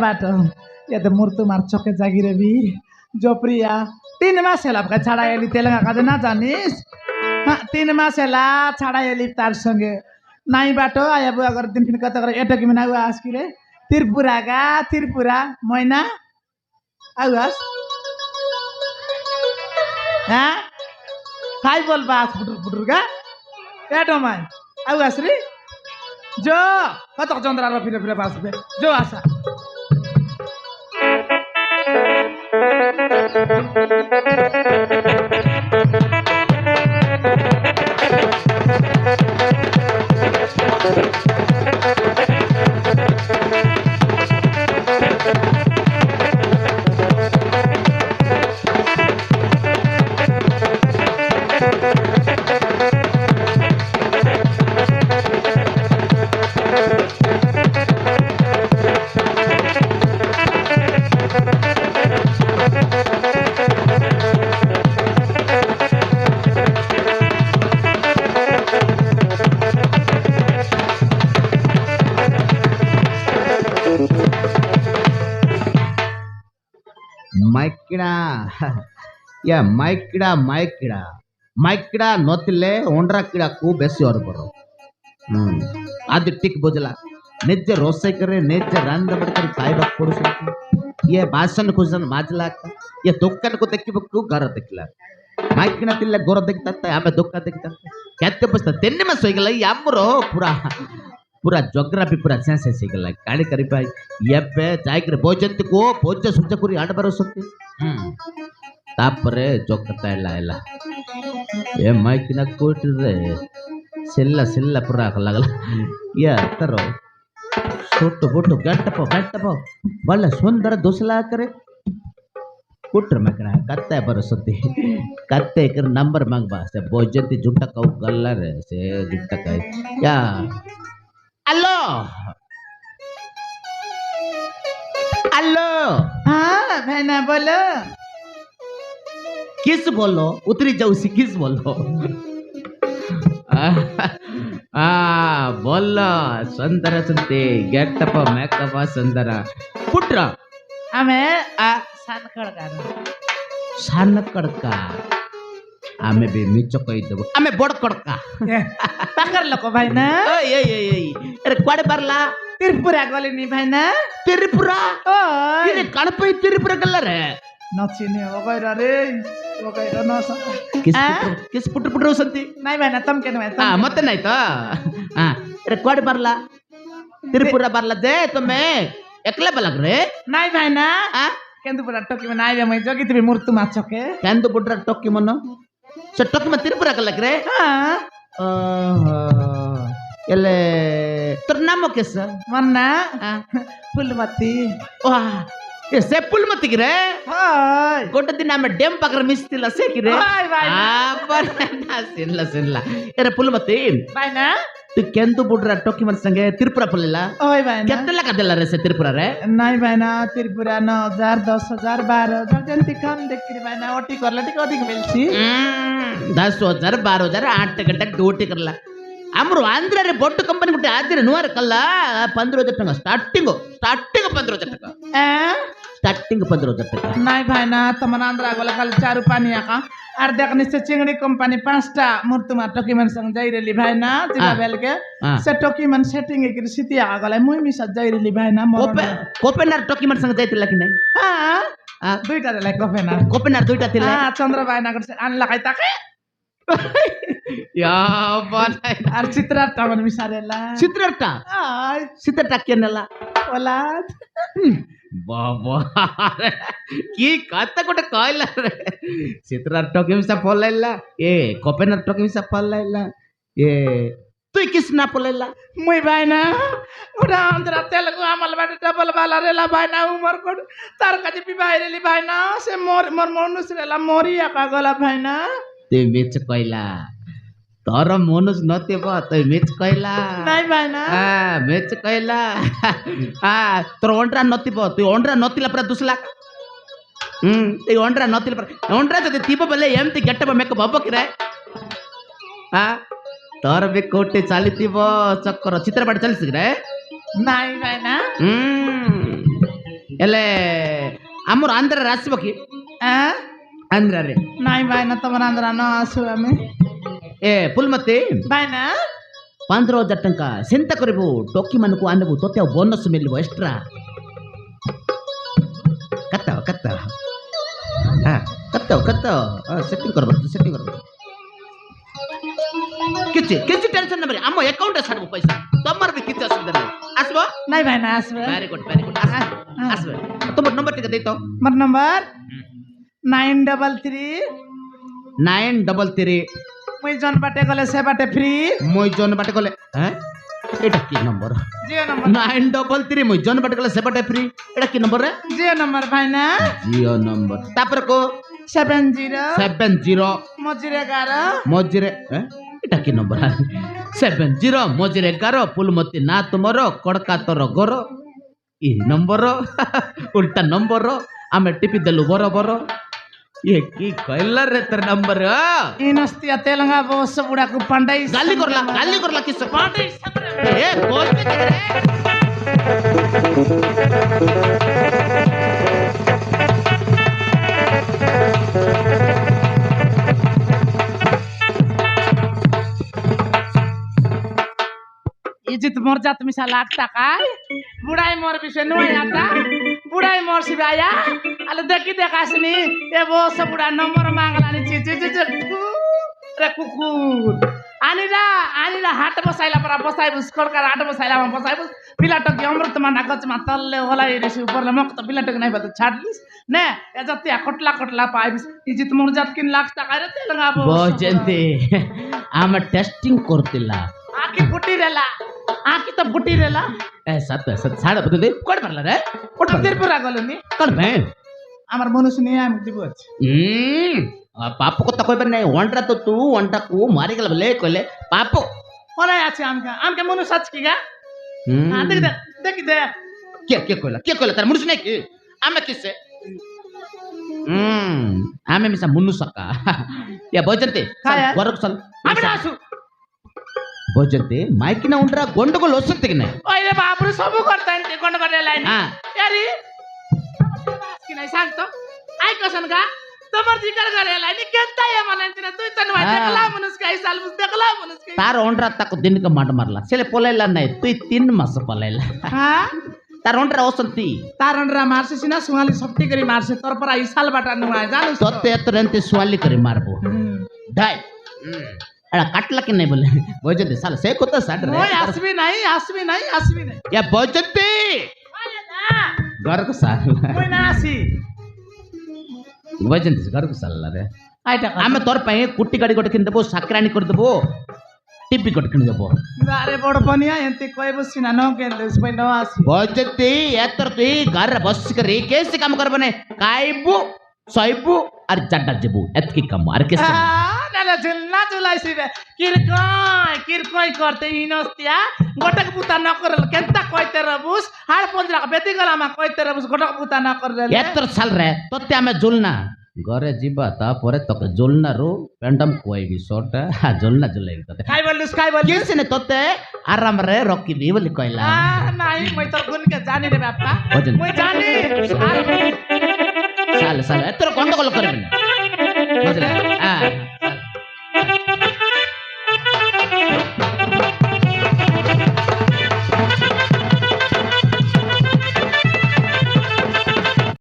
बाटो ये तो मूर्तु मार चौके जागी रे भी जो प्रिया 3 मास हेला का छाड़ा एली तेलंगा का ना जानिस हाँ 3 मास हेला छाड़ा एली तार संगे नाई बाटो आया बुआ कर दिन फिर कत कर एटो की मना हुआ आज की रे त्रिपुरा मैना आवास हाँ काय बोल बात फुटुर का एटो माय आवास रे जो कत चंद्रा रो फिर बास पे जो आशा या माइकिड़ा नथिले ओंड्रा किड़ा को बेसी और बरो आदि टिक बुझला निज रोसे करे निज रांद बडकर खाइबा पडुस ये भाषण कुजन माजला ये दुक्कन को देखिबक्कू घर देखला माइकिड़ा तिल्ले गोर देखता आमे दुक्का देखता केते बस्ता तेन्ने में सोइगला यामरो पूरा जोग्राफी पूरा सेंस सिगला गाड़ी करी पाई येबे जायकर भोजन को भोज सुज करी आड बरसते तापरे जोकता एला ए माइकिना कोट रे सिल्ला पूरा लगला या तरो छोटो बोटो गटपो बल्ले सुंदर दोसला करे कुटर मकना कत्ते बरसते कत्ते कर नंबर मांगबा से भोजन जुटा कौ गल्ला रे से जुटा का या हेलो हाँ भाईना बोलो किस बोलो उतरी जाऊ सी किस बोलो बोलो सुंदर सुनते गेटअप मेकअप सुंदर पुत्र हमें सानकड़ का आमे भी मिचो कही देबो आमे बड़ कड़का पाकर लोक भाईना अरे कुआडे परला त्रिपुरा गलिनी भाईना त्रिपुरा किरे कणपई त्रिपुरा गल्ला रे नचिने वगैरह रे वगैरह नस किस पुटर संती नाही भाईना तम केन भाई मत नाही त अरे कुआडे परला त्रिपुरा परला दे तमे एकला बलग रे नाही भाईना केंदुपुरा टोकी में नाही मैं जोगी तिबी मूर्तु माचके केंदुपुरा टोकी मन से टोकी में त्रिपुरा गल्ला रे एले तोर नाम केस मन्ना फुलमती वाह ये से फुलमती रे हाय गोटे दिन आमे डेम पाकर मिस्तिला से कि रे हाय भाई पर ना सिनला अरे फुलमती भाईना तू केंदु बुडरा टोकी मन संगे त्रिपुरा पलेला ओय भाईना केते लगा देला रे से त्रिपुरा रे नाही भाईना त्रिपुरा 9000 10000 12000 जंती काम देखि भाईना ओटी करला टिक अधिक मिलसी 10000 12000 8 घंटा ड्यूटी करला हमरो आंध्र रे बोट कंपनी गुटे आज रे नुआर कल्ला 15000 टका स्टार्टिंग 15000 टका स्टार्टिंग 15000 टका नाही भाईना तमन आंध्र गोला खाली चारु पानी आका आर देखनि से चिंगड़ी कंपनी 5टा मूर्तुमा टोकीमन संग जाई रेली भाईना जिला बेल के से टोकीमन सेटिंग के सिटी आ गला मुई मी सज जाई रेली भाईना कोपेनर टोकीमन संग जाईतिला कि नहीं हां दुईटा रे कोपेनर दुईटा थिला हां चंद्र भाईना कर आनला काई ताके या बनाई आर चित्रटा मन मिसारेला चित्रटा केनला ओला बाबा की कत गोटे कहला रे चित्रार टोकी मिसा पलाइला ए कोपेनर टोकी मिसा पलाइला ए तू किसना पलाइला मुई भाईना उडा अंतरा तेलुगु आमल बाटे डबल वाला रेला भाईना उमर कोड तार काजे बिबाई रेली भाईना से मोर मनुस रेला मोरी आका गला भाईना ते मेच कहला तोर मनुस नते बा तो मेच कहला नाही भाईना मेच कहला तोर ओंड्रा नति बा तू ओंड्रा नतिला पूरा दुसला ते ओंड्रा नतिला पूरा ओंड्रा जदि तीबो बले एमति गेटप मेकअप हबो कि रे तोर बे कोटे चालितिबो चक्कर चित्रपाट चलिस कि रे नाही भाईना ହେଲେ ଆମର ଆନ୍ଧ୍ରାରେ ଆସିବ କି ଆଁ? ଆନ୍ଧ୍ରାରେ ନାଇଁ ଭାଇନା ତମର ଆନ୍ଧ୍ରା ନ ଆସୁ ଆମେ ଏ ଫୁଲମତି ଭାଇନା 15,000 ଟଙ୍କା ଚିନ୍ତା କରିବୁ ଟୋକି ମାନଙ୍କୁ ଆଣିବୁ ତୋତେ ଆଉ ବୋନସ୍ ମିଳିବ ଏକ୍ସଟ୍ରା କତ ସେଟିଂ କରବ କିଛି କିଛି ଟେନସନ ନେବେ ଆମ ଆକାଉଣ୍ଟରେ ଛାଡିବୁ ପଇସା ତମର ବି କିଛି ଅସୁବିଧା ନାହିଁ ଆସିବ ନାଇଁ ଭାଇନା ଆସିବେ ଭେରି ଗୁଡ ଆସିବେ ତମର ନମ୍ବର ଟିକେ ଦେଇତ ମୋର ନମ୍ବର 933 933 ମୁଇଁ ଜନ ବାଟେ ଗଲେ ସେ ବାଟେ ଫ୍ରି মই জন বাটে গলে হ্যাঁ এটা কি নম্বর জিଓ ନମ୍ବର 933 মই জন বাটে গলে সে বাটে ফ্রি এটা কি নম্বর রে ଜିଓ ନମ୍ବର ଭାଇନା জিও নম্বর তারপরে কো 70 70 ମଝିରେ 11 মজিরে এটা কি নম্বর 70 মজিরে 11 ফুলমতি না তোমার কড়কা তোর ঘর ই নম্বর উল্টা নম্বর আমি টিপি দেলু বরাবর ये की कहला रे तेरा नंबर ଇନସ୍ତିଆ ତେଲଙ୍ଗା ବସ ବୁଡାକୁ ପାଣ୍ଡାଇ गाली करला किस ପାଣ୍ଡାଇ ए बोल के दे रे इजित मोर जात मिसा लागता काय बुढाई मोर विषय नुआ आता बुढाई मोर सिबाया अले देखी देखासनी ए बस बुढा नम्बर मागलानी छि छि छि रे कुकुर आनिला हाट बसाइला परा बसाइ बुस कड़का हाट बसाइला बसाइ बुस पिलाटो की अमृत माना गच मा तल्ले होला रेसी ऊपर मक त पिलाटो नै बत छाडलिस ने ए जतिया कटला पाइबिस इजित मोर जात किन लागता काय रे तेलंगा बोजंती आम टेस्टिंग करतिला आकी फुटी रेला आकी त फुटी रेला ए सत साडे बदे कोड मारला रे कोड तिरपुरा गलनी कोड भे আমার মনুষ্য নিয়ে আমি দিব আছে পাপ কথা কইবার নাই ওন্ডরা তো তু ওন্ডা কো মারি গেল বলে কইলে পাপ ওলাই আছে আমকে মনুষ্য আছে কি গা দেখ কে কইলা তার মনুষ্য নাই কি আমি কিসে আমি মিসা মনুষ্য কা या বজন্তে গরক চল আমি আসু বজন্তে মাইকি না ওন্ডরা গন্ডগোল হসতে কি নাই ওই রে বাবরে সব করতেন গন্ডগোল লাইন यारी की नाही सांगतो ऐकसन का तमर जिकर करे लाईन केंता ये म्हणायचं तू तन वाट देखला म्हणूस काय साल मुस देखला म्हणूस काय तार ओंडरा ताको दिन का माट मारला सेले पोलायला नाही तू 3 मास पोलायला हा तार ओंडरा ओसंती तार ओंडरा मारसे सिना सुहाली सप्ती करी मारसे तोर पर आई साल बाटा नुआ जानू तोते एतरंते सुवाली करी मारबो डाय एड़ा काटला कि नहीं बोले बजते साल से कोता साड रे ओय आसबी नहीं या बजते घर को साल ओय ना आसी बजते घर को साल रे आइटा आमे तोर पई कुट्टी गाड़ी गोटे किन देबो साकरानी कर देबो टिपी गोटे किन देबो अरे बड़ बनिया एंती कहबो सिना न के देस पई न आसी बजते एतर तू घर बस करे कैसे काम करबने काइबू सइबू और जड्डा जेबू एतकी काम आर के ना झुलना झुलाइसी किरकोय करते इनस्तिया गोटक पुता न करल केंता कहते रबुस हाड़ पंजरा बेती गला मा कहते रबुस गोटक पुता न करल एतर साल रे तोते हमें झुलना घरे जीवा ता परे तक झुलना रो पेंडम कोई भी सोटा झुलना झुलाई तोते काय बोलुस किसे ने तोते आराम रे रखी भी बोली कहला नहीं मैं तो गुन के जानी रे बापा भजन मैं जानी साल एतर गंडगोल करबे